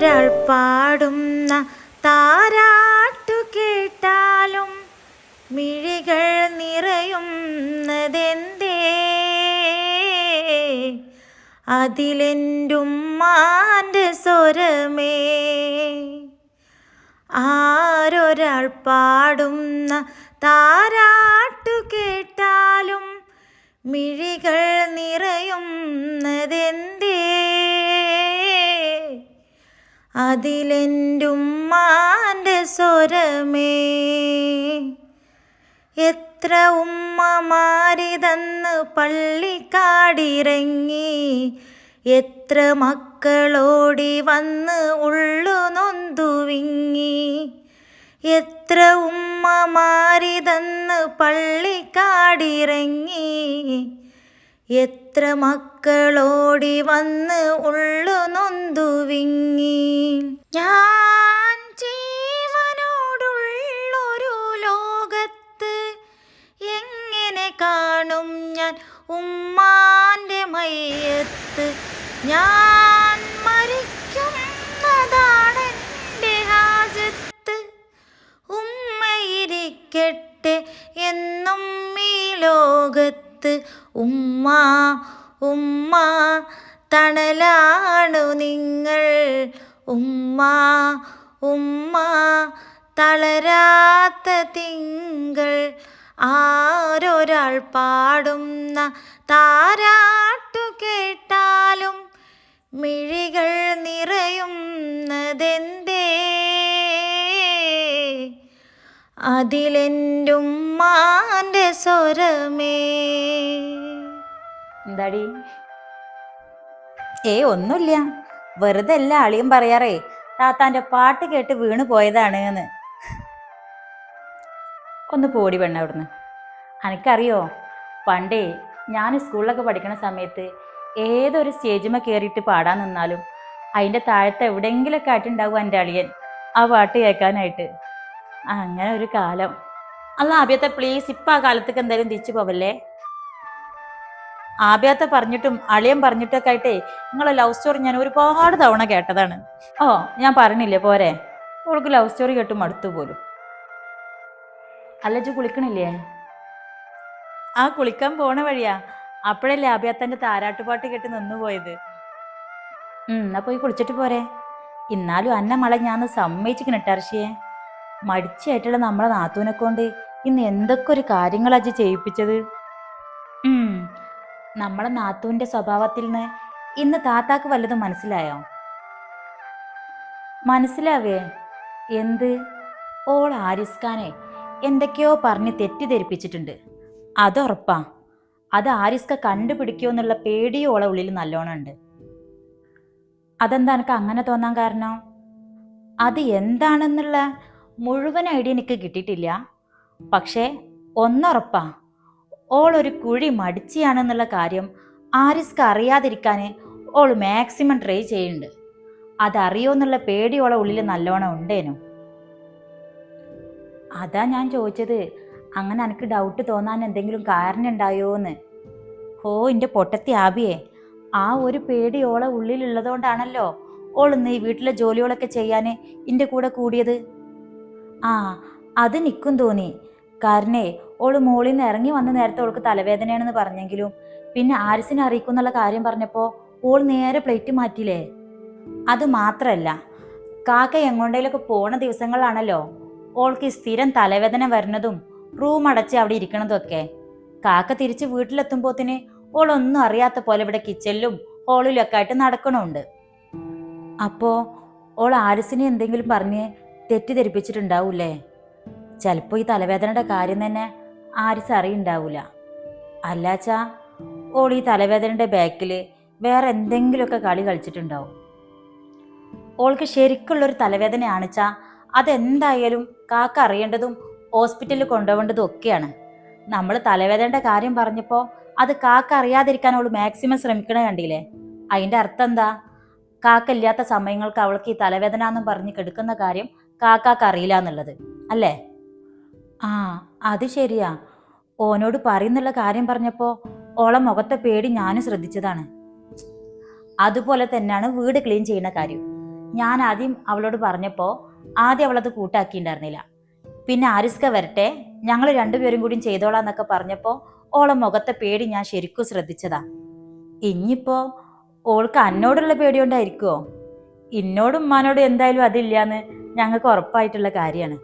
ആരൊരാൾ പാടുന്ന താരാട്ടു കേട്ടാലും മിഴികൾ നിറയുന്നതെന്തേ? അതിലെൻ്റുമ്മാൻ്റെ സ്വരമേ. ആരൊരാൾ പാടുന്ന താരാട്ടു കേട്ടാലും മിഴികൾ നിറയുന്നതെന്തേ? അതിലെൻ്റുമ്മാൻ്റെ സ്വരമേ. എത്ര ഉമ്മമാരിതന്ന് പള്ളിക്കാടിറങ്ങി, എത്ര മക്കളോടി വന്ന് ഉള്ളു നൊന്തു വിങ്ങി. എത്ര ഉമ്മമാരിതന്ന് പള്ളിക്കാടിറങ്ങി, എത്ര മക്കളോടി വന്ന് ഉള്ളു നൊന്തു വിങ്ങി. ഞാൻ ജീവനോടുള്ളൊരു ലോകത്ത് എങ്ങനെ കാണും ഞാൻ ഉമ്മാൻ്റെ മയ്യത്ത്? ഞാൻ മരിക്കുന്നതാണെൻ്റെ ഹാജത്ത്. ഉമ്മയിരിക്കട്ടെ എന്നും ഈ ലോകത്ത്. ഉമ്മ ഉമ്മ തണലാണു നിങ്ങൾ. ഉമ്മ ഉമ്മ തളരാത്ത തിങ്കൾ. ആരൊരാൾ പാടുന്ന താരാട്ടു കേട്ടാലും മിഴികൾ നിറയുന്നതെന്തേ? അതിലെൻ്റുമ്മാൻ്റെ സ്വരമേ. എന്താടി? ഒന്നുമില്ല, വെറുതെ എല്ലാ അളിയും പറയാറേ താത്താൻ്റെ പാട്ട് കേട്ട് വീണ് പോയതാണ് എന്ന്. ഒന്ന് പോടി പെണ്ണ അവിടുന്ന്. എനിക്കറിയോ, പണ്ടേ ഞാൻ സ്കൂളിലൊക്കെ പഠിക്കുന്ന സമയത്ത് ഏതൊരു സ്റ്റേജിമ കയറിയിട്ട് പാടാൻ നിന്നാലും അതിൻ്റെ താഴത്തെ എവിടെയെങ്കിലൊക്കെ ആയിട്ടുണ്ടാവും എൻ്റെ അളിയൻ ആ പാട്ട് കേൾക്കാനായിട്ട്. അങ്ങനെ ഒരു കാലം. അല്ല ആഭ്യത്തെ പ്ലീസ് ഇപ്പം ആ കാലത്തേക്ക് എന്തായാലും തിരിച്ചു പോവല്ലേ. ആഭ്യത്തെ പറഞ്ഞിട്ടും അളിയൻ പറഞ്ഞിട്ടൊക്കെ ആയിട്ടേ നിങ്ങളെ ലവ് സ്റ്റോറി ഞാൻ ഒരുപാട് തവണ കേട്ടതാണ്. ഞാൻ പറഞ്ഞില്ലേ പോരെ, അവൾക്ക് ലവ് സ്റ്റോറി കേട്ട് മടുത്തു പോലും. അല്ലജ് കുളിക്കണില്ലേ? ആ കുളിക്കാൻ പോണ വഴിയാ. അപ്പോഴല്ലേ ആഭ്യത്തൻ്റെ താരാട്ടുപാട്ട് കേട്ട് നിന്നുപോയത്. എന്നാ പോയി കുളിച്ചിട്ട് പോരെ. എന്നാലും അന്ന മളെ ഞാൻ സമ്മതിച്ചിരിക്കണട്ടർഷിയെ. മടിച്ചായിട്ടുള്ള നമ്മളെ നാത്തൂനെ കൊണ്ട് ഇന്ന് എന്തൊക്കെ ഒരു കാര്യങ്ങളാജ് ചെയ്യിപ്പിച്ചത്. നമ്മളെ നാത്തൂൻ്റെ സ്വഭാവത്തിൽ നിന്ന് ഇന്ന് താത്താക്ക് വല്ലതും മനസ്സിലായോ? മനസ്സിലാവേ? എന്ത്? ഓൾ ആരിസ്ഖാനെ എന്തൊക്കെയോ പറഞ്ഞ് തെറ്റിദ്ധരിപ്പിച്ചിട്ടുണ്ട്. അതുറപ്പാ. അത് ആരിസ്ക കണ്ടുപിടിക്കുമോ എന്നുള്ള പേടിയോ ഓളെ ഉള്ളിൽ നല്ലോണം ഉണ്ട്. അതെന്താ എനിക്ക് അങ്ങനെ തോന്നാൻ കാരണം? അത് എന്താണെന്നുള്ള മുഴുവൻ ഐഡിയ എനിക്ക് കിട്ടിയിട്ടില്ല. പക്ഷേ ഒന്നുറപ്പാ, ഓളൊരു കുഴി മടിച്ചിയാണെന്നുള്ള കാര്യം ആരിസ്ക അറിയാതിരിക്കാൻ ഓൾ മാക്സിമം ട്രൈ ചെയ്യുന്നുണ്ട്. അതറിയോ എന്നുള്ള പേടി ഓളെ ഉള്ളിൽ നല്ലോണം ഉണ്ടേനു. അതാ ഞാൻ ചോദിച്ചത്, അങ്ങനെ എനിക്ക് ഡൗട്ട് തോന്നാൻ എന്തെങ്കിലും കാരണം ഉണ്ടായോന്ന്. എൻ്റെ പൊട്ടത്തി ആബിയെ, ആ ഒരു പേടി ഓളെ ഉള്ളിലുള്ളതുകൊണ്ടാണല്ലോ ഓൾ ഇന്ന് ഈ വീട്ടിലെ ജോലികളൊക്കെ ചെയ്യാൻ എൻ്റെ കൂടെ കൂടിയത്. അത് നിൽക്കും തോന്നി. കാരണേ ഓള് മോളിൽ നിന്ന് ഇറങ്ങി വന്ന നേരത്തെ ഓൾക്ക് തലവേദനയാണെന്ന് പറഞ്ഞെങ്കിലും പിന്നെ ആരിസിനെ അറിയിക്കുന്നുള്ള കാര്യം പറഞ്ഞപ്പോൾ ഓൾ നേരെ പ്ലേറ്റ് മാറ്റിയില്ലേ. അത് മാത്രല്ല, കാക്ക എങ്ങോണ്ടേലൊക്കെ പോണ ദിവസങ്ങളാണല്ലോ ഓൾക്ക് സ്ഥിരം തലവേദന വരുന്നതും റൂം അടച്ച് അവിടെ ഇരിക്കണതും ഒക്കെ. കാക്ക തിരിച്ച് വീട്ടിലെത്തുമ്പോത്തിന് ഓളൊന്നും അറിയാത്ത പോലെ ഇവിടെ കിച്ചണിലും ഹോളിലും ഒക്കെ ആയിട്ട് നടക്കണുണ്ട്. അപ്പോ ഓൾ ആരിസിനെ എന്തെങ്കിലും പറഞ്ഞ് തെറ്റിദ്ധരിപ്പിച്ചിട്ടുണ്ടാവൂലേ? ചിലപ്പോൾ ഈ തലവേദനയുടെ കാര്യം തന്നെ ആരിസ് അറിയുണ്ടാവൂല. അല്ലാച്ചാ ഓൾ ഈ തലവേദനയുടെ ബാക്കിൽ വേറെ എന്തെങ്കിലുമൊക്കെ കളി കളിച്ചിട്ടുണ്ടാവും. ഓൾക്ക് ശരിക്കുള്ളൊരു തലവേദനയാണിച്ചാ അതെന്തായാലും കാക്ക അറിയേണ്ടതും ഹോസ്പിറ്റലിൽ കൊണ്ടുപോകേണ്ടതും ഒക്കെയാണ്. നമ്മൾ തലവേദനയുടെ കാര്യം പറഞ്ഞപ്പോൾ അത് കാക്ക അറിയാതിരിക്കാൻ അവൾ മാക്സിമം ശ്രമിക്കണേ കണ്ടില്ലേ? അതിൻ്റെ അർത്ഥം എന്താ? കാക്ക ഇല്ലാത്ത സമയങ്ങൾക്ക് അവൾക്ക് ഈ തലവേദന എന്നും പറഞ്ഞ് കെടുക്കുന്ന കാര്യം കാക്കാക്ക് അറിയില്ല എന്നുള്ളത് അല്ലേ? അത് ശരിയാ. ഓനോട് പറയുന്നുള്ള കാര്യം പറഞ്ഞപ്പോൾ ഓളെ മുഖത്തെ പേടി ഞാനും ശ്രദ്ധിച്ചതാണ്. അതുപോലെ തന്നെയാണ് വീട് ക്ലീൻ ചെയ്യുന്ന കാര്യം. ഞാൻ ആദ്യം അവളോട് പറഞ്ഞപ്പോൾ ആദ്യം അവളത് കൂട്ടാക്കിയിട്ടുണ്ടായിരുന്നില്ല. പിന്നെ ആരിസ്ക വരട്ടെ, ഞങ്ങൾ രണ്ടുപേരും കൂടി ചെയ്തോളാന്നൊക്കെ പറഞ്ഞപ്പോൾ ഓളെ മുഖത്തെ പേടി ഞാൻ ശരിക്കും ശ്രദ്ധിച്ചതാ. ഇനിയിപ്പോ ഓൾക്ക് എന്നോടുള്ള പേടി കൊണ്ടായിരിക്കുമോ? ഇന്നോടും ഉമ്മാനോടും എന്തായാലും അതില്ലാന്ന് ഞങ്ങൾക്ക് ഉറപ്പായിട്ടുള്ള കാര്യമാണ്.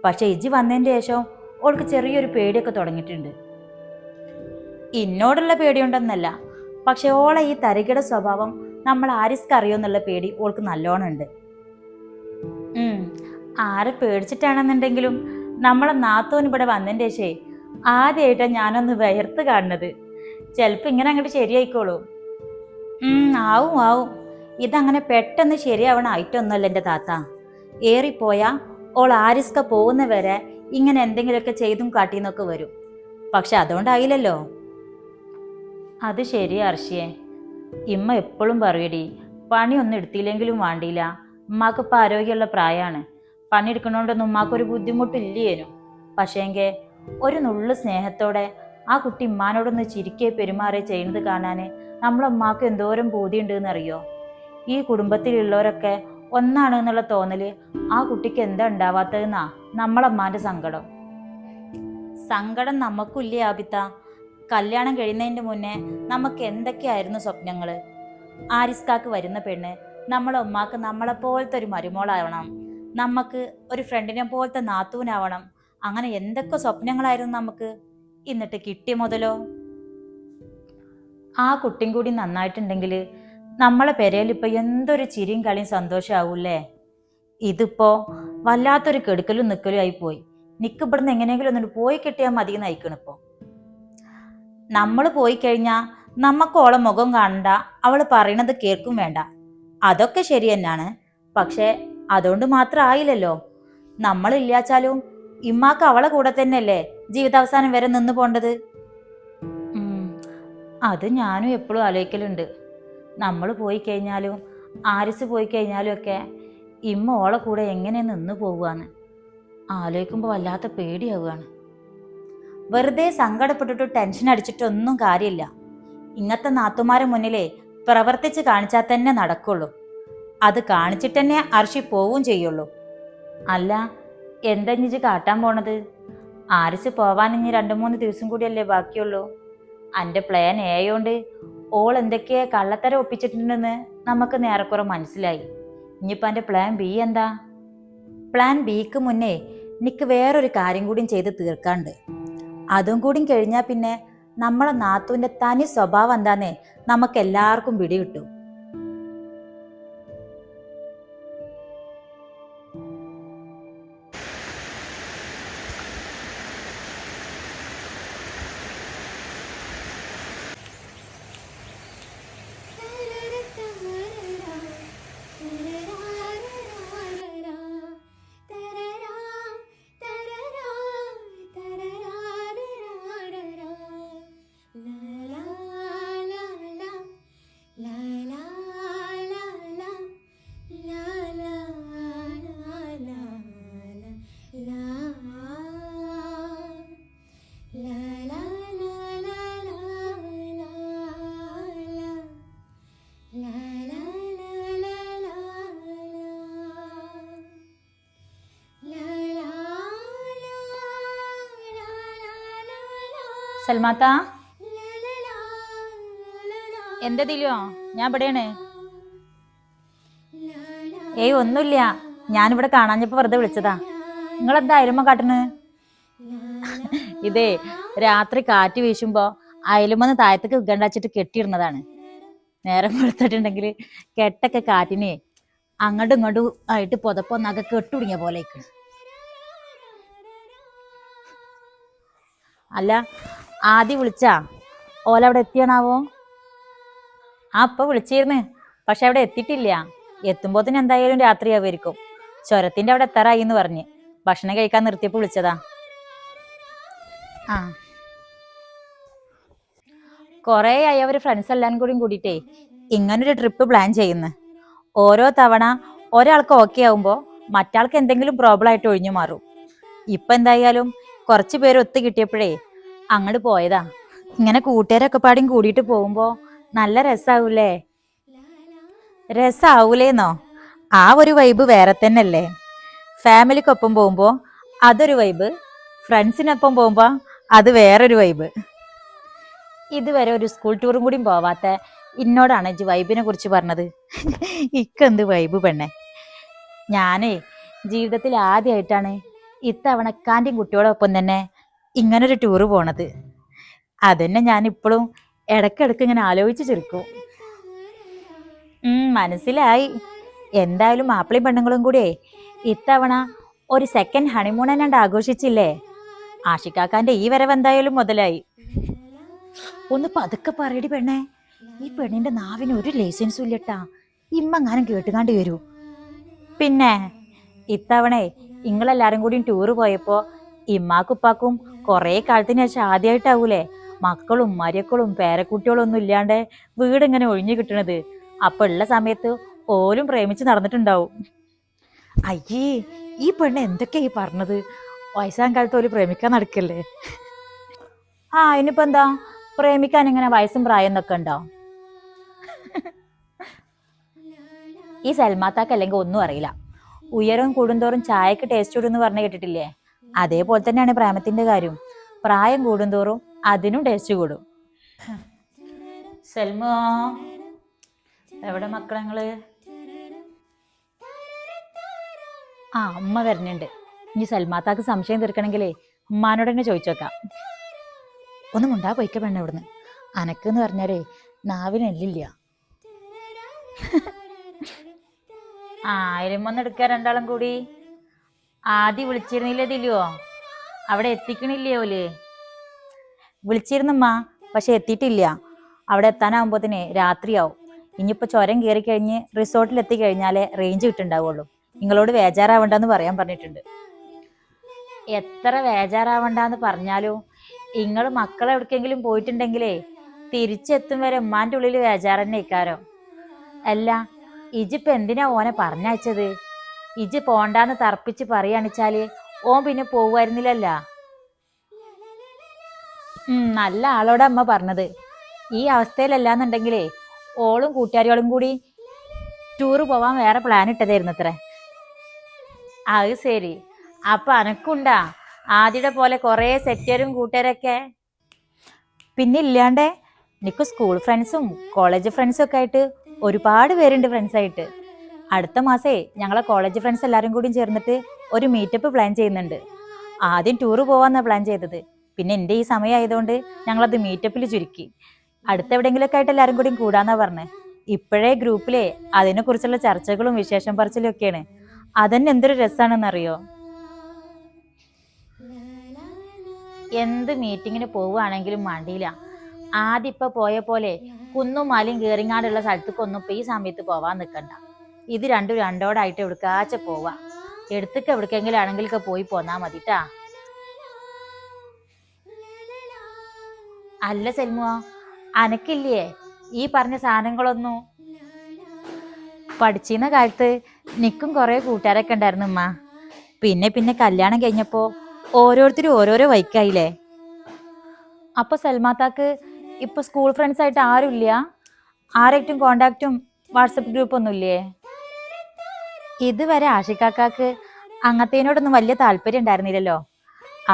പക്ഷെ ഇജി വന്നതിന് ശേഷം ഓൾക്ക് ചെറിയൊരു പേടിയൊക്കെ തുടങ്ങിയിട്ടുണ്ട്. ഇന്നോടുള്ള പേടിയുണ്ടെന്നല്ല, പക്ഷെ ഓളെ ഈ തരികിട സ്വഭാവം നമ്മൾ ആരിസ്ക്ക് അറിയുമെന്നുള്ള പേടി ഓൾക്ക് നല്ലോണം ഉണ്ട്. ആരെ പേടിച്ചിട്ടാണെന്നുണ്ടെങ്കിലും നമ്മളെ നാത്തോൻ ഇവിടെ വന്നതിൻ്റെ ശേഷേ ആദ്യമായിട്ടാണ് ഞാനൊന്ന് വയർത്ത് കാണുന്നത്. ചിലപ്പോൾ ഇങ്ങനെ അങ്ങോട്ട് ശരിയായിക്കോളൂ. ആവും. ഇതങ്ങനെ പെട്ടെന്ന് ശരിയാവണ ഐറ്റമൊന്നുമല്ല എൻ്റെ താത്ത. ഏറിപ്പോയാ ഓൾ ആരിസ്ക പോകുന്ന വരെ ഇങ്ങനെ എന്തെങ്കിലുമൊക്കെ ചെയ്തും കാട്ടിന്നൊക്കെ വരും. പക്ഷെ അതുകൊണ്ടായില്ലല്ലോ. അത് ശരിയാ അർഷിയെ. ഇമ്മ എപ്പോഴും പറയടി, പണിയൊന്നും എടുത്തില്ലെങ്കിലും വേണ്ടിയില്ല, ഉമ്മാക്കിപ്പോൾ ആരോഗ്യമുള്ള പ്രായമാണ്, പണിയെടുക്കണോണ്ടൊന്നും ഉമ്മാക്കൊരു ബുദ്ധിമുട്ടില്ലേനും. പക്ഷേങ്കിൽ ഒരു നുള്ളു സ്നേഹത്തോടെ ആ കുട്ടി ഉമ്മാനോടൊന്ന് ചിരിക്കെ പെരുമാറി ചെയ്യുന്നത് കാണാൻ നമ്മളെ ഉമ്മാക്ക് എന്തോരം ബോധ്യമുണ്ട് എന്നറിയോ? ഈ കുടുംബത്തിലുള്ളവരൊക്കെ ഒന്നാണ് എന്നുള്ള തോന്നല് ആ കുട്ടിക്ക് എന്താ ഉണ്ടാവാത്തതെന്നാ നമ്മളമ്മാൻ്റെ സങ്കടം നമുക്കില്ലേ ആബിത്ത? കല്യാണം കഴിയുന്നതിൻ്റെ മുന്നേ നമുക്ക് എന്തൊക്കെയായിരുന്നു സ്വപ്നങ്ങൾ? ആരിസ്കാക്ക് വരുന്ന പെണ്ണ് നമ്മളെ ഉമ്മാക്ക് നമ്മളെപ്പോലത്തെ ഒരു മരുമോളാവണം, നമുക്ക് ഒരു ഫ്രണ്ടിനെ പോലത്തെ നാത്തൂനാവണം, അങ്ങനെ എന്തൊക്കെ സ്വപ്നങ്ങളായിരുന്നു നമുക്ക്. എന്നിട്ട് കിട്ടിയ മുതലോ? ആ കുട്ടിയും കൂടി നന്നായിട്ടുണ്ടെങ്കിൽ നമ്മളെ പെരയിൽ ഇപ്പൊ എന്തൊരു ചിരിയും കളിയും സന്തോഷമാവൂല്ലേ? ഇതിപ്പോ വല്ലാത്തൊരു കെടുക്കലും നിൽക്കലും ആയി പോയി. നിക്കിവിടുന്ന് എങ്ങനെയെങ്കിലും ഒന്നിട്ട് പോയി കിട്ടിയാൽ മതി നയിക്കണിപ്പോ. നമ്മൾ പോയി കഴിഞ്ഞാൽ നമുക്ക് ഓളെ മുഖം കാണണ്ട, അവള് പറയണത് കേൾക്കും വേണ്ട. അതൊക്കെ ശരി തന്നെയാണ്. പക്ഷെ അതുകൊണ്ട് മാത്രം ആയില്ലല്ലോ. നമ്മളില്ലാച്ചാലും ഇമ്മാക്ക് അവളെ കൂടെ തന്നെയല്ലേ ജീവിതാവസാനം വരെ നിന്ന് പോണ്ടത്. അത് ഞാനും എപ്പോഴും ആലോചിക്കലുണ്ട്. നമ്മൾ പോയി കഴിഞ്ഞാലും ആരിസ് പോയി കഴിഞ്ഞാലും ഒക്കെ ഇമ്മ ഓളെ കൂടെ എങ്ങനെ നിന്ന് പോവുകയെന്ന് ആലോചിക്കുമ്പോൾ വല്ലാത്ത പേടിയാവുകയാണ്. വെറുതെ സങ്കടപ്പെട്ടിട്ട് ടെൻഷൻ അടിച്ചിട്ടൊന്നും കാര്യമില്ല. ഇങ്ങനത്തെ നാത്തുമാരെ മുന്നിലേ പ്രവർത്തിച്ച് കാണിച്ചാൽ തന്നെ നടക്കുള്ളൂ. അത് കാണിച്ചിട്ട് തന്നെ അർഷി പോവും ചെയ്യുള്ളൂ. അല്ല, എന്താ ഇഞ്ഞിച്ച് കാട്ടാൻ പോണത്? ആരിസ് പോവാൻ ഇനി 2-3 ദിവസം കൂടിയല്ലേ ബാക്കിയുള്ളൂ. എൻ്റെ പ്ലാൻ ഏയോണ്ട് ഓൾ എന്തൊക്കെയാ കള്ളത്തരം ഒപ്പിച്ചിട്ടുണ്ടെന്ന് നമുക്ക് നേരെക്കുറെ മനസ്സിലായി. ഇനിയിപ്പോൾ എൻ്റെ പ്ലാൻ ബി എന്താ? പ്ലാൻ ബിക്ക് മുന്നേ എനിക്ക് വേറൊരു കാര്യം കൂടിയും ചെയ്ത് തീർക്കാണ്ട്. അതും കൂടി കഴിഞ്ഞാൽ പിന്നെ നമ്മളെ നാത്തൂൻ്റെ തനി സ്വഭാവം എന്താന്നേ നമുക്ക് എല്ലാവർക്കും പിടികിട്ടും. സൽമാത്ത, എന്തതിലോ? ഞാൻ ഇവിടെയാണ്. ഒന്നുമില്ല, ഞാനിവിടെ കാണാഞ്ഞപ്പോ വെറുതെ വിളിച്ചതാ. നിങ്ങളെന്താ അയലുമ്മ കാട്ടണ്? ഇതേ രാത്രി കാറ്റ് വീശുമ്പോ അയലുമെന്ന് താഴത്തേക്ക് വിൽക്കണ്ടാച്ചിട്ട് കെട്ടിയിടുന്നതാണ്. നേരം വെളുത്തിട്ടുണ്ടെങ്കിൽ കെട്ടൊക്കെ കാറ്റിനെ അങ്ങോട്ടും ഇങ്ങോട്ടും ആയിട്ട് പുതപ്പൊന്നൊക്കെ കെട്ടുപിടിങ്ങിയ പോലെ. അല്ല, ആദ്യം വിളിച്ചാ ഓലവിടെ എത്തിയാണാവോ? അപ്പൊ വിളിച്ചിരുന്ന്, പക്ഷെ അവിടെ എത്തിയിട്ടില്ല. എത്തുമ്പോത്തിന് എന്തായാലും രാത്രിയാവുമായിരിക്കും. ചുരത്തിന്റെ അവിടെ എത്താറായി എന്ന് പറഞ്ഞ് ഭക്ഷണം കഴിക്കാൻ നിർത്തിയപ്പോൾ വിളിച്ചതാ. കുറേ ആയി അവർ ഫ്രണ്ട്സ് എല്ലാരും കൂടിയിട്ടേ ഇങ്ങനൊരു ട്രിപ്പ് പ്ലാൻ ചെയ്യുന്നു. ഓരോ തവണ ഒരാൾക്ക് ഓക്കെ ആവുമ്പോൾ മറ്റാൾക്ക് എന്തെങ്കിലും പ്രോബ്ലം ആയിട്ട് ഒഴിഞ്ഞു മാറും. ഇപ്പൊ എന്തായാലും കുറച്ച് പേര് ഒത്തു കിട്ടിയപ്പോഴേ അങ്ങോട്ട് പോയതാ. ഇങ്ങനെ കൂട്ടുകാരൊക്കെ പാടിയും കൂടിയിട്ട് പോകുമ്പോ നല്ല രസാവൂലേ? രസാവൂലേന്നോ? ആ ഒരു വൈബ് വേറെ തന്നെയല്ലേ. ഫാമിലിക്കൊപ്പം പോകുമ്പോൾ അതൊരു വൈബ്, ഫ്രണ്ട്സിനൊപ്പം പോകുമ്പോൾ അത് വേറൊരു വൈബ്. ഇതുവരെ ഒരു സ്കൂൾ ടൂറും കൂടി പോവാത്ത ഇന്നോടാണ് ഇജ്ജ് വൈബിനെ കുറിച്ച് പറഞ്ഞത്. ഇക്കെന്ത് വൈബ് പെണ്ണെ. ഞാനേ ജീവിതത്തിൽ ആദ്യമായിട്ടാണ് ഇത്തവണ കാൻ്റെയും കുട്ടിയോടൊപ്പം തന്നെ ഇങ്ങനൊരു ടൂറ് പോണത്. അതന്നെ ഞാനിപ്പോഴും ഇടയ്ക്കിടയ്ക്ക് ഇങ്ങനെ ആലോചിച്ച് ചിരിക്കും. മനസ്സിലായി. എന്തായാലും മാപ്പിളയും പെണ്ണുങ്ങളും കൂടിയേ ഇത്തവണ ഒരു സെക്കൻഡ് ഹണിമൂൺ എന്നാണ്ട് ആഘോഷിച്ചില്ലേ. ആഷിക്കാക്കാന്റെ ഈ വരവ് എന്തായാലും മുതലായി. ഒന്ന് പതുക്കെ പറയടി പെണ്ണേ, ഈ പെണ്ണിന്റെ നാവിന് ഒരു ലൈസൻസും ഇല്ലട്ടാ. ഇമ്മങ്ങാനും കേട്ടുകാണ്ട് വരൂ. പിന്നെ ഇത്തവണേ ഇങ്ങളെല്ലാരും കൂടിയും ടൂറ് പോയപ്പോ ഇമ്മാക്കുപ്പാക്കും കൊറേ കാലത്തിന് ശേഷം ആദ്യമായിട്ടാവൂലേ മക്കളും മരിയക്കളും പേരക്കുട്ടികളും ഒന്നും ഇല്ലാണ്ട് വീടിങ്ങനെ ഒഴിഞ്ഞു കിട്ടണത്. അപ്പൊ ഉള്ള സമയത്ത് ഓലും പ്രേമിച്ച് നടന്നിട്ടുണ്ടാവും. അയ്യേ, ഈ പെണ്ണ് എന്തൊക്കെയാ ഈ പറഞ്ഞത്? വയസ്സാം കാലത്ത് ഒരു പ്രേമിക്കാൻ നടക്കല്ലേ. ഇനിയിപ്പോ എന്താ, പ്രേമിക്കാൻ ഇങ്ങനെ വയസ്സും പ്രായം എന്നൊക്കെ ഉണ്ടോ? ഈ സൽമാത്താക്ക് അല്ലെങ്കിൽ ഒന്നും അറിയില്ല. ഉയരവും കൂടുന്തോറും ചായക്ക് ടേസ്റ്റ് കൂടും എന്ന് പറഞ്ഞു കേട്ടിട്ടില്ലേ? അതേപോലെ തന്നെയാണ് പ്രേമത്തിന്റെ കാര്യം. പ്രായം കൂടുന്തോറും അതിനും ടേസ്റ്റ് കൂടും. സൽമോ, എവിടെ മക്കളങ്ങള്? അമ്മ വരുന്നുണ്ട്. ഇനി സൽമാത്താക്ക് സംശയം തീർക്കണമെങ്കിലേ ഉമ്മാനോട് തന്നെ ചോദിച്ചോക്കാം. ഒന്നും ഉണ്ടാ പോയിക്ക പെണ്ണ ഇവിടുന്ന്. അനക്കെന്ന് പറഞ്ഞാലേ നാവിനെല്ലില്ല. ഇരുമൊന്നെടുക്ക രണ്ടാളും കൂടി. ആദ്യം വിളിച്ചിരുന്നില്ലതില്ലയോ? അവിടെ എത്തിക്കണില്ലേ ഓല്? വിളിച്ചിരുന്നമ്മ, പക്ഷെ എത്തിയിട്ടില്ല. അവിടെ എത്താനാകുമ്പോഴത്തേനെ രാത്രിയാവും. ഇനിയിപ്പോൾ ചുരം കയറി കഴിഞ്ഞ് റിസോർട്ടിൽ എത്തിക്കഴിഞ്ഞാലേ റേഞ്ച് കിട്ടുണ്ടാവുള്ളൂ. നിങ്ങളോട് വേജാറാവണ്ടെന്ന് പറയാൻ പറഞ്ഞിട്ടുണ്ട്. എത്ര വേജാറാവണ്ടെന്ന് പറഞ്ഞാലും നിങ്ങൾ മക്കളെ എവിടേക്കെങ്കിലും പോയിട്ടുണ്ടെങ്കിലേ തിരിച്ചെത്തും വരെ ഉമ്മാൻ്റെ ഉള്ളിൽ വേജാറന്നെ ഇക്കാരം. അല്ല, ഇജിപ്പ് എന്തിനാ ഓനെ പറഞ്ഞയച്ചത്? ഇജ് പോണ്ടാന്ന് തർപ്പിച്ച് പറയാണിച്ചാല് ഓൻ പിന്നെ പോവുമായിരുന്നില്ലല്ല. നല്ല ആളോടെ അമ്മ പറഞ്ഞത്. ഈ അവസ്ഥയിലല്ലാന്നുണ്ടെങ്കിലേ ഓളും കൂട്ടുകാരികളും കൂടി ടൂറ് പോവാൻ വേറെ പ്ലാൻ ഇട്ടതായിരുന്നു അത്രേ. അത് ശരി. അപ്പൊ അനക്കുണ്ടാ ആദ്യയുടെ പോലെ കൊറേ സെറ്റരും കൂട്ടുകാരൊക്കെ? പിന്നെ ഇല്ലാണ്ടേ, എനിക്ക് സ്കൂൾ ഫ്രണ്ട്സും കോളേജ് ഫ്രണ്ട്സും ഒക്കെ ആയിട്ട് ഒരുപാട് പേരുണ്ട് ഫ്രണ്ട്സായിട്ട്. അടുത്ത മാസേ ഞങ്ങളെ കോളേജ് ഫ്രണ്ട്സ് എല്ലാവരും കൂടി ചേർന്നിട്ട് ഒരു മീറ്റപ്പ് പ്ലാൻ ചെയ്യുന്നുണ്ട്. ആദ്യം ടൂറ് പോവാന്നാണ് പ്ലാൻ ചെയ്തത്. പിന്നെ എൻ്റെ ഈ സമയമായതുകൊണ്ട് ഞങ്ങളത് മീറ്റപ്പിൽ ചുരുക്കി. അടുത്ത എവിടെയെങ്കിലുമൊക്കെ ആയിട്ട് എല്ലാവരും കൂടി കൂടാന്നാ പറഞ്ഞത്. ഇപ്പോഴേ ഗ്രൂപ്പിലെ അതിനെക്കുറിച്ചുള്ള ചർച്ചകളും വിശേഷം പറച്ചിലും ഒക്കെയാണ്. അതന്നെ എന്തൊരു രസമാണെന്നറിയോ. എന്ത് മീറ്റിങ്ങിന് പോവുകയാണെങ്കിലും മണ്ടിയില്ല. ആദ്യം ഇപ്പൊ പോയ പോലെ കുന്നും മലയും കയറിങ്ങാടുള്ള സ്ഥലത്തേക്കൊന്നും ഇപ്പൊ ഈ സമയത്ത് പോവാൻ നിൽക്കണ്ട. ഇത് രണ്ടും രണ്ടോടായിട്ട് എവിടേക്കാച്ച പോവാ. എടുത്തൊക്കെ എവിടേക്കെങ്കിലും ആണെങ്കിലൊക്കെ പോയി പോന്നാ മതിട്ടാ. അല്ല സെൽമോ, അനക്കില്ലേ ഈ പറഞ്ഞ സാധനങ്ങളൊന്നും? പഠിച്ചിരുന്ന കാലത്ത് നിക്കും കുറെ കൂട്ടുകാരൊക്കെ ഉണ്ടായിരുന്നു ഉമ്മ. പിന്നെ പിന്നെ കല്യാണം കഴിഞ്ഞപ്പോ ഓരോരുത്തരും ഓരോരോ വൈക്കായില്ലേ. അപ്പൊ സൽമാത്താക്ക് ഇപ്പൊ സ്കൂൾ ഫ്രണ്ട്സ് ആയിട്ട് ആരുമില്ല? ആരായിട്ടും കോണ്ടാക്റ്റും വാട്സപ്പ് ഗ്രൂപ്പൊന്നും ഇല്ലേ? ഇതുവരെ ആഷിക്കാക്കാക്ക് അങ്ങനത്തേനോടൊന്നും വലിയ താല്പര്യം ഉണ്ടായിരുന്നില്ലല്ലോ.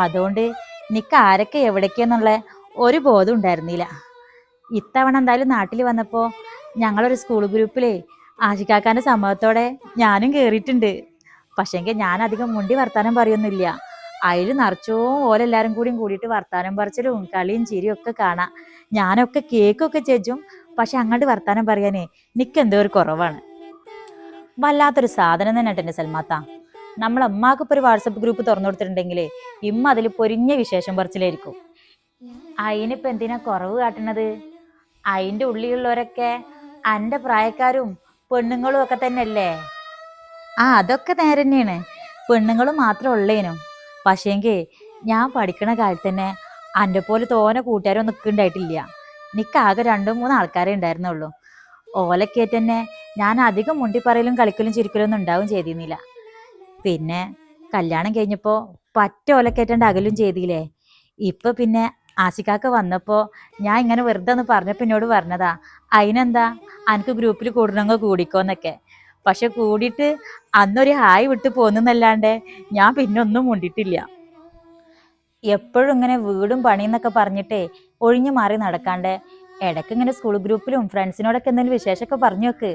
അതുകൊണ്ട് നിക്ക് ആരൊക്കെ എവിടേക്കെന്നുള്ള ഒരു ബോധം ഉണ്ടായിരുന്നില്ല. ഇത്തവണ എന്തായാലും നാട്ടിൽ വന്നപ്പോൾ ഞങ്ങളൊരു സ്കൂൾ ഗ്രൂപ്പിലേ ആഷിക്കാക്കാന്റെ സമ്മതത്തോടെ ഞാനും കയറിയിട്ടുണ്ട്. പക്ഷേങ്കിൽ ഞാൻ അധികം മുണ്ടി വർത്താനം പറയൊന്നുമില്ല. അതിൽ നിറച്ചോ ഓലെല്ലാരും കൂടിയിട്ട് വർത്താനം പറച്ചിലും കളിയും ചിരിയും ഒക്കെ കാണാം. ഞാനൊക്കെ കേക്കൊക്കെ ചേച്ചും. പക്ഷെ അങ്ങോട്ട് വർത്താനം പറയാനേ നിക്കെന്തോ ഒരു കുറവാണ്. വല്ലാത്തൊരു സാധനം തന്നെ ഉണ്ട് എൻ്റെ സൽമാത്ത. നമ്മളെ അമ്മാക്കിപ്പോൾ ഒരു വാട്സപ്പ് ഗ്രൂപ്പ് തുറന്നു കൊടുത്തിട്ടുണ്ടെങ്കിലേ ഇമ്മ അതിൽ പൊരിഞ്ഞ വിശേഷം പറച്ചിലായിരിക്കും. അതിനിപ്പോ എന്തിനാ കുറവ് കാട്ടുന്നത്? അതിൻ്റെ ഉള്ളിലുള്ളവരൊക്കെ എൻ്റെ പ്രായക്കാരും പെണ്ണുങ്ങളും ഒക്കെ തന്നെയല്ലേ. അതൊക്കെ നേരെ തന്നെയാണ്. പെണ്ണുങ്ങളും മാത്രം ഉള്ളേനും. പക്ഷേങ്കിൽ ഞാൻ പഠിക്കണ കാലത്ത് തന്നെ എൻ്റെ പോലെ തോനെ കൂട്ടുകാരും നിൽക്കുന്നുണ്ടായിട്ടില്ല. എനിക്കാകെ 2-3 ആൾക്കാരെ ഉണ്ടായിരുന്നുള്ളൂ. ഓലക്കേറ്റ് തന്നെ ഞാൻ അധികം മുണ്ടിപ്പറയലും കളിക്കലും ചിരിക്കലൊന്നും ഉണ്ടാവും ചെയ്തിരുന്നില്ല. പിന്നെ കല്യാണം കഴിഞ്ഞപ്പോൾ പറ്റ ഓലക്കേറ്റണ്ട് അകലും ചെയ്തില്ലേ. ഇപ്പൊ പിന്നെ ആശിക്കാക്ക വന്നപ്പോ ഞാൻ ഇങ്ങനെ വെറുതെ ഒന്ന് പറഞ്ഞപ്പോ എന്നോട് പറഞ്ഞതാ, അതിനെന്താ അനക്ക് ഗ്രൂപ്പിൽ കൂടണമെങ്കിൽ കൂടിക്കോന്നൊക്കെ. പക്ഷെ കൂടിയിട്ട് അന്നൊരു ഹായ് വിട്ട് പോന്നല്ലാണ്ട് ഞാൻ പിന്നെ ഒന്നും മുണ്ടിട്ടില്ല. എപ്പോഴും ഇങ്ങനെ വീടും പണിയെന്നൊക്കെ പറഞ്ഞിട്ടേ ഒഴിഞ്ഞു മാറി നടക്കാണ്ട് ഇടയ്ക്ക് ഇങ്ങനെ സ്കൂൾ ഗ്രൂപ്പിലും ഫ്രണ്ട്സിനോടൊക്കെ എന്തെങ്കിലും വിശേഷമൊക്കെ പറഞ്ഞു വെക്ക്.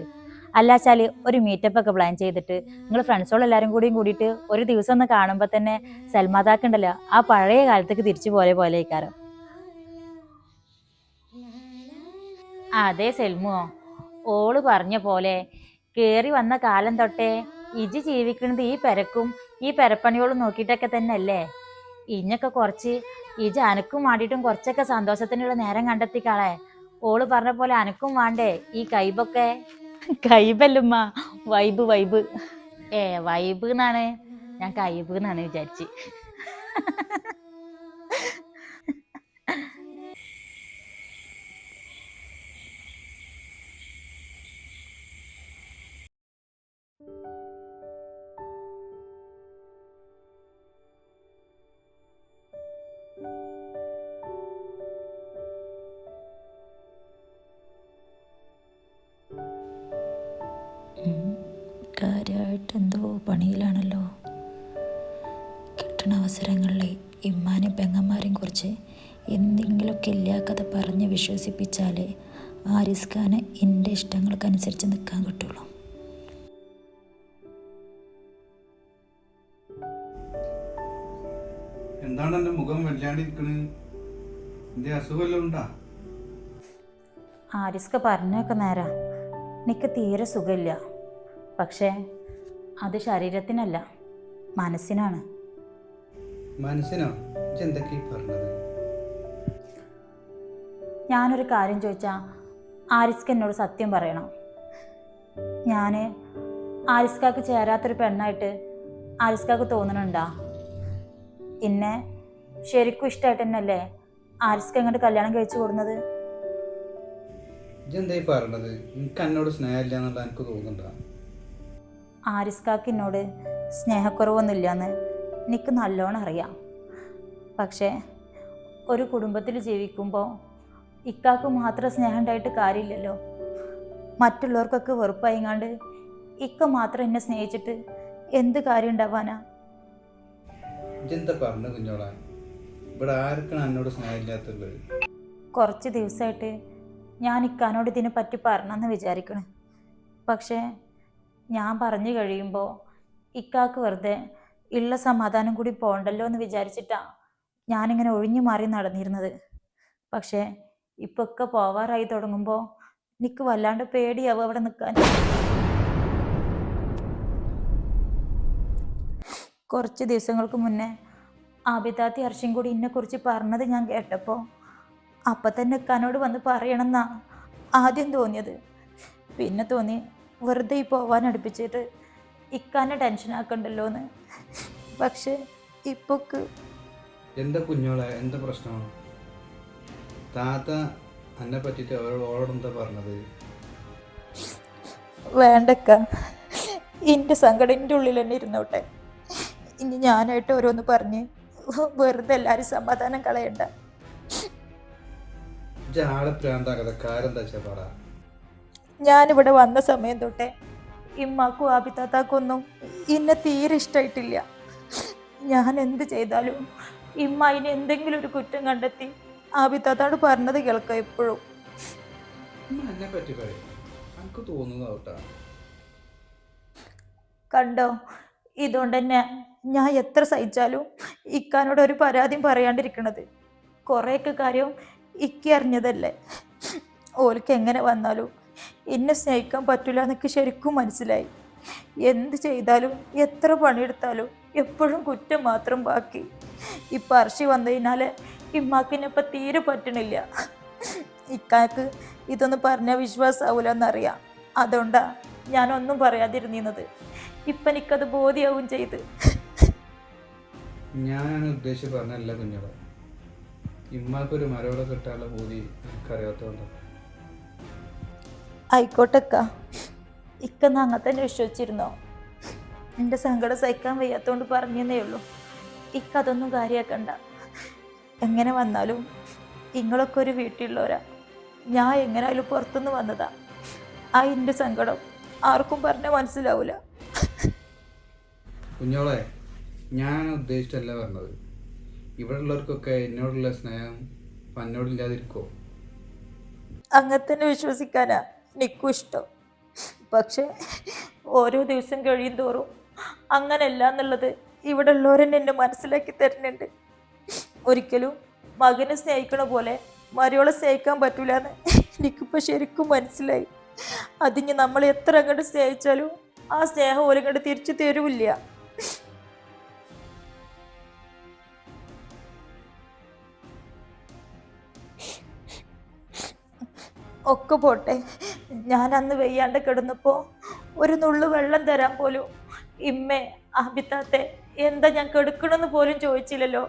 അല്ലാച്ചാല് ഒരു മീറ്റപ്പ് ഒക്കെ പ്ലാൻ ചെയ്തിട്ട് നിങ്ങൾ ഫ്രണ്ട്സുകളെല്ലാവരും കൂടിയിട്ട് ഒരു ദിവസം ഒന്ന് കാണുമ്പോൾ തന്നെ സൽമാതാക്കുണ്ടല്ലോ ആ പഴയ കാലത്തേക്ക് തിരിച്ചു പോലെ ഇക്കാരം. അതെ സെൽമോ, ഓള് പറഞ്ഞ പോലെ കേറി വന്ന കാലം തൊട്ടേ ഇജി ജീവിക്കുന്നത് ഈ പെരക്കും ഈ പെരപ്പണിയോളും നോക്കിയിട്ടൊക്കെ തന്നെ അല്ലേ. ഇഞ്ഞൊക്കെ കുറച്ച് ഇജ അനക്കും വേണ്ടിയിട്ടും കുറച്ചൊക്കെ സന്തോഷത്തിനുള്ള നേരം കണ്ടെത്തിക്കാളെ. ഓള് പറഞ്ഞ പോലെ അനക്കും വേണ്ടേ ഈ കൈബൊക്കെ. കൈബല്ലുമ്മ, വൈബ്. വൈബ് എന്നാണ്, ഞാൻ കൈബ് എന്നാണ് വിചാരിച്ച്. കാര്യമായിട്ട് എന്തോ പണിയിലാണല്ലോ. കിട്ടുന്ന അവസരങ്ങളിൽ ഇമ്മാനെയും പെങ്ങന്മാരെയും കുറിച്ച് എന്തെങ്കിലുമൊക്കെ ഇല്ലാ കഥ പറഞ്ഞ് വിശ്വസിപ്പിച്ചാലേ ആരിസ് ഖാന് എൻ്റെ ഇഷ്ടങ്ങൾക്കനുസരിച്ച് നിൽക്കാൻ കിട്ടുള്ളൂ. എന്താണ് എൻ്റെ മുഖം വല്ലാണ്ടിരിക്കണ്? എന്തേ അസുഖമല്ലോ ഉണ്ടാ? ആരിസ്ക പറഞ്ഞൊക്കെ നേരാ, എനിക്ക് തീരെ സുഖമില്ല. പക്ഷേ അത് ശരീരത്തിനല്ല, മനസ്സിനാണ്. മനസ്സിനോ? എന്തൊക്കെ പറഞ്ഞത്? ഞാനൊരു കാര്യം ചോദിച്ചാൽ ആരിസ്ക എന്നോട് സത്യം പറയണം. ഞാൻ ആരിസ്കാക്ക് ചേരാത്തൊരു പെണ്ണായിട്ട് ആരിസ്കാക്ക് തോന്നണുണ്ടാ? എന്നെ ശരിക്കും ഇഷ്ടമായിട്ട് തന്നെയല്ലേ ആരിസ്ക ഇങ്ങോട്ട് കല്യാണം കഴിച്ചു കൊടുക്കുന്നത്? എന്തായി പറഞ്ഞത്? എനിക്ക് എന്നോട് സ്നേഹമില്ല എന്നുള്ള എനിക്ക് തോന്നുന്നുണ്ടോ? ആരിസ്കാക്ക് എന്നോട് സ്നേഹക്കുറവൊന്നുമില്ലയെന്ന് എനിക്ക് നല്ലോണം അറിയാം. പക്ഷേ ഒരു കുടുംബത്തിൽ ജീവിക്കുമ്പോൾ ഇക്കാക്ക് മാത്രം സ്നേഹം ഉണ്ടായിട്ട് കാര്യമില്ലല്ലോ. മറ്റുള്ളവർക്കൊക്കെ വെറുപ്പായിങ്ങാണ്ട് ഇക്ക മാത്രം എന്നെ സ്നേഹിച്ചിട്ട് എന്ത് കാര്യം ഉണ്ടാവാനാ? എന്താ പറഞ്ഞ കുഞ്ഞോളാ? ഇവിടെ ആർക്കാണ് എന്നോട് സ്നേഹമില്ലാത്തുള്ളത്? കുറച്ച് ദിവസമായിട്ട് ഞാൻ ഇക്കാനോട് ഇതിനെ പറ്റി പറഞ്ഞെന്ന് വിചാരിക്കണം. പക്ഷേ ഞാൻ പറഞ്ഞു കഴിയുമ്പോൾ ഇക്കാക്ക് വെറുതെ ഉള്ള സമാധാനം കൂടി പോകണ്ടല്ലോ എന്ന് വിചാരിച്ചിട്ടാണ് ഞാനിങ്ങനെ ഒഴിഞ്ഞു മാറി നടന്നിരുന്നത്. പക്ഷേ ഇപ്പോൾ ഒക്കെ പോവാറായി തുടങ്ങുമ്പോൾ എനിക്ക് വല്ലാണ്ട് പേടിയാവും അവിടെ നിൽക്കാൻ. കുറച്ച് ദിവസങ്ങൾക്ക് മുന്നേ ആബിദാത്തി അർഷയും കൂടി എന്നെക്കുറിച്ച് പറഞ്ഞത് ഞാൻ കേട്ടപ്പോൾ അപ്പം തന്നെ ഇക്കാനോട് വന്ന് പറയണമെന്നാ ആദ്യം തോന്നിയത്. പിന്നെ തോന്നി വെറുതെ ഈ പോവാൻ അടുപ്പിച്ചിട്ട് ഇക്കാനെ ടെൻഷനാക്കണ്ടല്ലോ എന്ന്. പക്ഷേ ഇപ്പൊക്ക് എന്താ കുഞ്ഞോളെ, എന്താ പ്രശ്നമാണ്? താത്ത എന്നെ പറ്റിയിട്ട് ഓളോടെന്താ പറഞ്ഞത്? വേണ്ടക്ക, എൻ്റെ സങ്കടം എൻ്റെ ഉള്ളിൽ തന്നെ ഇരുന്നോട്ടെ. ഇനി ഞാനായിട്ട് ഓരോന്ന് പറഞ്ഞ് വെറുതെ എല്ലാവരും സമാധാനം കളയണ്ട. ആളെ പ്രാന്താകത കാരെന്താ വെച്ചാ പറ. ഞാനിവിടെ വന്ന സമയം തൊട്ടേ ഇമ്മാക്കും ആബിത്താത്താക്കൊന്നും എന്നെ തീരെ ഇഷ്ടമായിട്ടില്ല. ഞാൻ എന്ത് ചെയ്താലും ഇമ്മ അതിന് എന്തെങ്കിലും ഒരു കുറ്റം കണ്ടെത്തി ആബിത്താത്തോട് പറഞ്ഞത് കേൾക്കാം എപ്പോഴും. എന്നെ പറ്റി പറയും, എനിക്ക് തോന്നുന്നതാവട്ടാ. കണ്ടോ, ഇതുകൊണ്ട് തന്നെ ഞാൻ എത്ര സഹിച്ചാലും ഇക്കാനോട് ഒരു പരാതിയും പറയാണ്ടിരിക്കണത്. കുറേയൊക്കെ കാര്യം ഇക്കി അറിഞ്ഞതല്ലേ. ഓൾക്ക് എങ്ങനെ വന്നാലും എന്നെ സ്നേഹിക്കാൻ പറ്റില്ല എന്നൊക്കെ ശരിക്കും മനസ്സിലായി. എന്ത് ചെയ്താലും എത്ര പണിയെടുത്താലും എപ്പോഴും കുറ്റം മാത്രം ബാക്കി. ഇപ്പം അർഷി വന്നതിനാൽ ഇമ്മാക്കിനിപ്പം തീരെ പറ്റണില്ല. ഇക്കാക്ക് ഇതൊന്നും പറഞ്ഞാൽ വിശ്വാസമാവില്ല എന്നറിയാം. അതുകൊണ്ടാണ് ഞാനൊന്നും പറയാതിരുന്നത്. ഇപ്പം എനിക്കത് ബോധ്യമാവും ചെയ്ത്. ഞാനാണ് ഉദ്ദേശിച്ച് പറഞ്ഞല്ല കുഞ്ഞോളെ. ഇമ്മാക്കൊരു മരോടെ കിട്ടാനുള്ള ബോധി എനിക്കറിയാത്തതുകൊണ്ടാണ്. ആയിക്കോട്ടക്ക, ഇക്കെന്ന് അങ്ങനെ തന്നെ വിശ്വസിച്ചിരുന്നോ? എൻ്റെ സങ്കടം സഹിക്കാൻ വയ്യാത്തതുകൊണ്ട് പറഞ്ഞതേ ഉള്ളൂ. ഇക്കതൊന്നും കാര്യമാക്കണ്ട. എങ്ങനെ വന്നാലും നിങ്ങളൊക്കെ ഒരു വീട്ടിലുള്ളവരാ. ഞാൻ എങ്ങനെയായാലും പുറത്തുനിന്ന് വന്നതാ. ആ എൻ്റെ സങ്കടം ആർക്കും പറഞ്ഞാൽ മനസ്സിലാവില്ല. കുഞ്ഞോളെ, ഞാൻ ഉദ്ദേശിച്ചല്ല പറഞ്ഞത്. ഇവിടെ ഉള്ളവർക്കൊക്കെ എന്നോടുള്ള സ്നേഹം എന്നോടില്ലാതിരിക്കോ? അങ്ങനെ തന്നെ വിശ്വസിക്കാനാ എനിക്കും ഇഷ്ടം. പക്ഷെ ഓരോ ദിവസം കഴിയും തോറും അങ്ങനെയല്ല എന്നുള്ളത് ഇവിടെ ഉള്ളവരെന്നെ എന്നെ മനസ്സിലാക്കി തരുന്നുണ്ട്. ഒരിക്കലും മകനെ സ്നേഹിക്കണ പോലെ മരുവളെ സ്നേഹിക്കാൻ പറ്റൂല എന്ന് എനിക്കിപ്പോൾ ശരിക്കും മനസ്സിലായി. അതിന് നമ്മൾ എത്ര അങ്ങോട്ട് സ്നേഹിച്ചാലും ആ സ്നേഹം ഓരങ്ങോട്ട് തിരിച്ചു തരൂല്ല. ഒക്കെ പോട്ടെ, ഞാൻ അന്ന് വെയ്യാണ്ട് കിടന്നപ്പോൾ ഒരു നുള്ളു വെള്ളം തരാൻ പോലും ഇമ്മേ ആബിത്താത്തെ എന്താ ഞാൻ കെടുക്കണമെന്ന് പോലും ചോദിച്ചില്ലല്ലോ.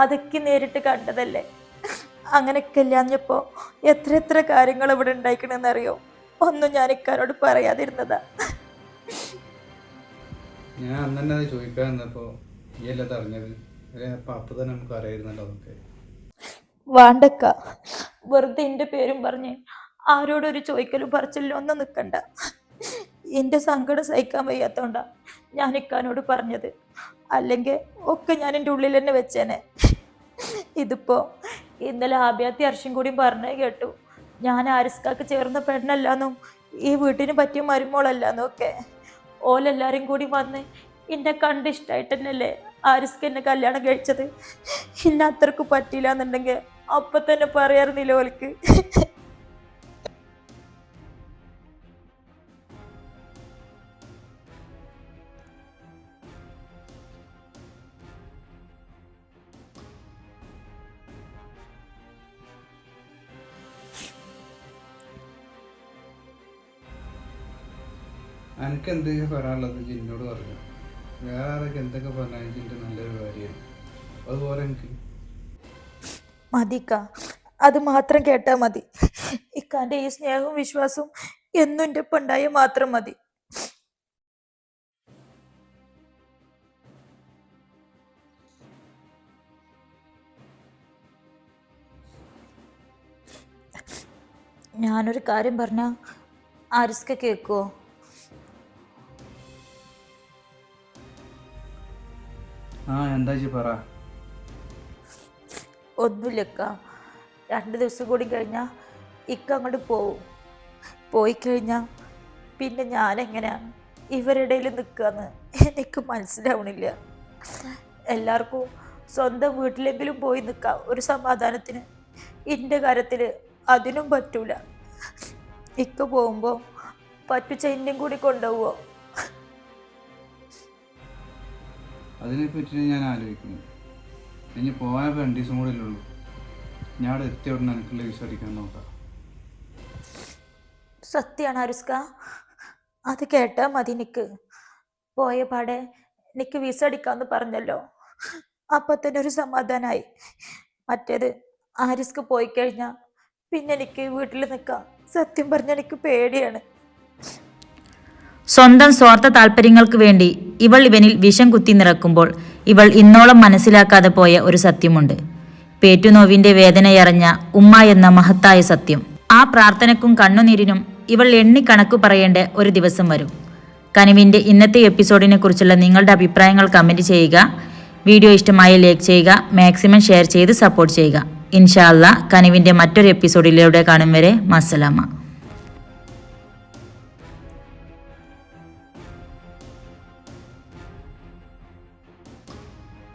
അതൊക്കെ നേരിട്ട് കണ്ടതല്ലേ. അങ്ങനെയൊക്കെ ഇല്ലാഞ്ഞപ്പോൾ എത്ര കാര്യങ്ങൾ ഇവിടെ ഉണ്ടായിക്കണമെന്നറിയോ? ഒന്നും ഞാൻ ഇക്കാരോട് പറയാതിരുന്നതാ. ഞാൻ അന്ന് തന്നെ അത് ചോദിക്കാൻ നിന്നപ്പോൾ ഈ അല്ലാതെ അറിഞ്ഞത്. അപ്പം തന്നെ നമുക്ക് അറിയായിരുന്നല്ലോ അതൊക്കെ. വാണ്ടക്ക, വെറുതെ എൻ്റെ പേരും പറഞ്ഞ് ആരോടൊരു ചോദിക്കലും പറിച്ചില്ലോ ഒന്നും നിൽക്കണ്ട. എൻ്റെ സങ്കടം സഹിക്കാൻ വയ്യാത്തോണ്ടാ ഞാൻ ഇക്കാനോട് പറഞ്ഞത്. അല്ലെങ്കിൽ ഒക്കെ ഞാൻ എൻ്റെ ഉള്ളിൽ തന്നെ വെച്ചേനെ. ഇതിപ്പോൾ ഇന്നലെ ആബിയാത്തി അർഷും കൂടി പറഞ്ഞേ കേട്ടു, ഞാൻ ആരിസ്കാക്ക് ചേർന്ന പെണ്ണല്ലാന്നും ഈ വീട്ടിന് പറ്റിയ മരുമോളല്ലാന്നും ഒക്കെ. ഓലെല്ലാവരും കൂടി വന്ന് എന്നെ കണ്ടിഷ്ടമായിട്ടല്ലേ ആരിസ്ക എന്നെ കല്യാണം കഴിച്ചത്. ഇന്നെ അത്രക്ക് പറ്റില്ല എന്നുണ്ടെങ്കിൽ അപ്പം തന്നെ പറയാറുന്നില്ല ഓൽക്ക്. എനിക്ക് എന്തൊക്കെ പറയാനുള്ളത് ജിന്നോട് പറഞ്ഞു. വേറെ ആരൊക്കെ എന്തൊക്കെ പറഞ്ഞാൽ ജിൻ്റെ നല്ലൊരു കാര്യമാണ്. അതുപോലെ എനിക്ക് മതിക്ക, അത് മാത്രം കേട്ടാൽ മതി. ഇക്കാൻ്റെ ഈ സ്നേഹവും വിശ്വാസവും എന്നും എൻ്റെ ഒപ്പം ഉണ്ടായാൽ മാത്രം മതി. ഞാനൊരു കാര്യം പറഞ്ഞാൽ ആരിസ്ക കേൾക്കുമോ? എന്താ പറ. ഒന്നുമില്ലക്ക, 2 ദിവസം കൂടി കഴിഞ്ഞാൽ ഇക്ക അങ്ങോട്ട് പോവും. പോയി കഴിഞ്ഞാൽ പിന്നെ ഞാനെങ്ങനെയാണ് ഇവരുടെ ഇടയിൽ നിൽക്കുകയെന്ന് എനിക്ക് മനസ്സിലാവണില്ല. എല്ലാവർക്കും സ്വന്തം വീട്ടിലെങ്കിലും പോയി നിൽക്കാം ഒരു സമാധാനത്തിന്. എൻ്റെ കാര്യത്തിൽ അതിനും പറ്റൂല. ഇക്ക പോകുമ്പോൾ പറ്റുച്ച എന്നെയും കൂടി കൊണ്ടുപോവോ? അതിനെപ്പറ്റി ഞാൻ ആലോചിക്കുന്നു. ഇനി പോകാനപ്പോൾ 2 ദിവസം കൂടെ ഉള്ളൂ. ഞാൻ അവിടെ എത്തിയ ഉടനെ എനിക്കുള്ള വിസ അടിക്കാൻ നോക്കാം. സത്യമാണ് ആരിസ്ക, അത് കേട്ടാൽ മതി. എനിക്ക് പോയ പാടെ എനിക്ക് വിസ അടിക്കാമെന്ന് പറഞ്ഞല്ലോ, അപ്പം തന്നെ ഒരു സമാധാനമായി. മറ്റേത് ആരിസ്ക പോയി കഴിഞ്ഞാൽ പിന്നെ എനിക്ക് വീട്ടിൽ നിൽക്കാം. സത്യം പറഞ്ഞാൽ എനിക്ക് പേടിയാണ്. സ്വന്തം സ്വാർത്ഥ താല്പര്യങ്ങൾക്ക് വേണ്ടി ഇവൾ ഇവനിൽ വിഷം കുത്തി നിറക്കുമ്പോൾ ഇവൾ ഇന്നോളം മനസ്സിലാക്കാതെ പോയ ഒരു സത്യമുണ്ട്. പേറ്റുനോവിന്റെ വേദനയറിഞ്ഞ ഉമ്മ എന്ന മഹത്തായ സത്യം. ആ പ്രാർത്ഥനക്കും കണ്ണുനീരിനും ഇവൾ എണ്ണിക്കണക്കു പറയേണ്ട ഒരു ദിവസം വരും. കനിവിൻ്റെ ഇന്നത്തെ എപ്പിസോഡിനെ കുറിച്ചുള്ള നിങ്ങളുടെ അഭിപ്രായങ്ങൾ കമൻറ്റ് ചെയ്യുക. വീഡിയോ ഇഷ്ടമായ ലൈക്ക് ചെയ്യുക. മാക്സിമം ഷെയർ ചെയ്ത് സപ്പോർട്ട് ചെയ്യുക. ഇൻഷാ അല്ലാ കനിവിൻ്റെ മറ്റൊരു എപ്പിസോഡിലൂടെ കാണും വരെ മസ്സലാമ.